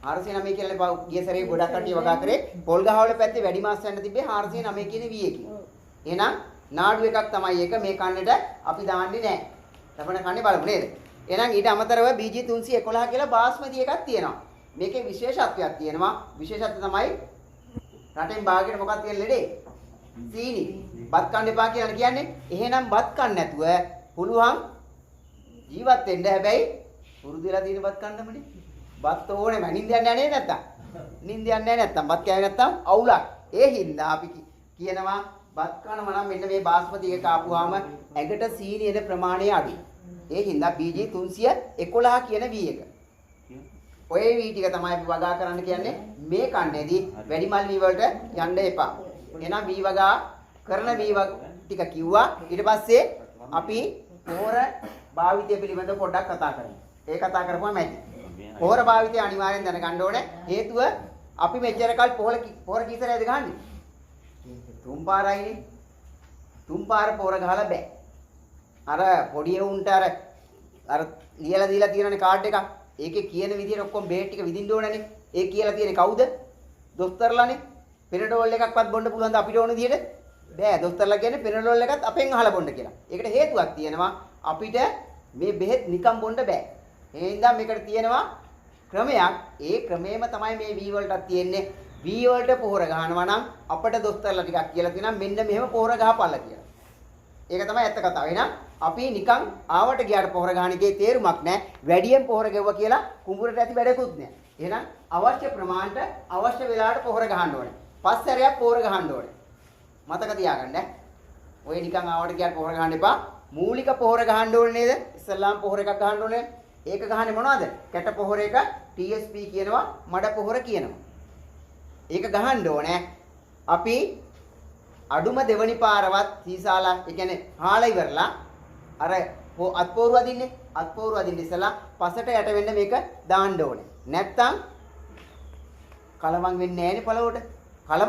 409 කියලා ගිය සැරේ ගොඩක් කට්ටිය වගා කරේ පොල් ගහවල පැත්තේ වැඩි මාස් යන තිබ්බේ 409 කියන V එකකින්. එහෙනම් නාඩු එකක් තමයි ඒක මේ කන්නට අපි දාන්නේ නැහැ. ලබන කන්නේ බලමු නේද? එහෙනම් ඊට අමතරව BG 311 කියලා බාස්මති එකක් තියෙනවා. මේකේ විශේෂත්වයක් තියෙනවා. විශේෂත්වය තමයි රටෙන් භාගයට මොකක්ද තියෙන ලෙඩේ? සීනි. බත් කන්න එපා කියලා කියන්නේ. එහෙනම් බත් කන්න නැතුව පුළුවන් ජීවත් වෙන්න. හැබැයි පුරුදු වෙලා තියෙන බත් කන්නමනේ. බත් ඕනේ මම නිින්ද යන්නේ නැහැ නැත්තම්. නිින්ද යන්නේ නැත්තම් බත් කෑවේ නැත්තම් අවුලක්. ඒ හින්දා අපි කියනවා බත් කනවා නම් මෙන්න මේ බාස්මති එක කාපුවාම ඇඟට සීනි එන ප්‍රමාණය අඩුයි. ඒ හින්දා BG 311 කියන V එක. ඔය V ටික තමයි අපි වගා කරන්න කියන්නේ මේ කන්නේදී වැඩිමල් V වලට යන්න එපා. එහෙනම් V වගා කරන V ටික කිව්වා. ඊට පස්සේ අපි පොහොර භාවිතය පිළිබඳව පොඩ්ඩක් කතා කරමු. ඒ කතා කරපුවම ඇති. පොහොර භාවිතය අනිවාර්යෙන් දැනගන්න ඕනේ. හේතුව අපි මෙච්චර කල් පොහොර කීතරයිද ගහන්නේ? 3 පාරයිනේ. 3 පාර පොහොර ගහලා බෑ. අර පොඩි උන්ට අර ලියලා දීලා තියෙනනේ කාඩ් එකක්. ඒකේ කියන විදිහට ඔක්කොම බේට් ටික විදින්න ඕනනේ. ඒ කියලා තියෙන්නේ කවුද? දොස්තරලානේ. පෙනඩෝල් එකක්වත් බොන්න පුළුවන්ද අපිට ඕන විදිහට? බෑ. දොස්තරලා කියන්නේ පෙනඩෝල් එකත් අපෙන් අහලා බොන්න කියලා. ඒකට හේතුවක් තියෙනවා. අපිට මේ බෙහෙත් නිකන් බොන්න බෑ. ඒ හින්දා මේකට තියෙනවා ක්‍රමයක්. ඒ ක්‍රමෙම තමයි මේ V වලටත් තියෙන්නේ. V වලට පොහොර ගහනවා නම් අපිට දොස්තරලා ටිකක් කියලා තියෙනවා මෙන්න මෙහෙම පොහොර ගහපල්ලා කියලා. ඒක තමයි ඇත්ත කතාව. එහෙනම් අපි නිකන් ආවට ගියාට පොහොර ගහන එකේ තේරුමක් නැහැ. වැඩියෙන් පොහොර ගෙවුවා කියලා කුඹුරට ඇති වැඩකුත් නැහැ. එහෙනම් අවශ්‍ය ප්‍රමාණයට අවශ්‍ය වෙලාවට පොහොර ගහන්න ඕනේ. 5 සැරයක් පොහොර ගහන්න ඕනේ. මතක තියාගන්න. ඔය නිකන් ආවට ගියාට පොහොර ගහන්න එපා. මූලික පොහොර ගහන්න ඕනේ නේද? ඉස්සල්ලාම පොහොර එකක් ගහන්න ඕනේ. ඒක ගහන්නේ මොනවද? කැට පොහොර එක TSP කියනවා, මඩ පොහොර කියනවා. ඒක ගහන්න ඕනේ. අපි අඩුම දෙවනි පාරවත් සීසාලා ඒ කියන්නේ හාලා ඉවරලා අර අත්පෝරුව අදින්නේ අත්පෝරුව අදින්න ඉස්සලා පසට යට වෙන්න මේක දාන්න ඕනේ. නැත්තම් කලවම් වෙන්නේ නැහැනේ පළවට.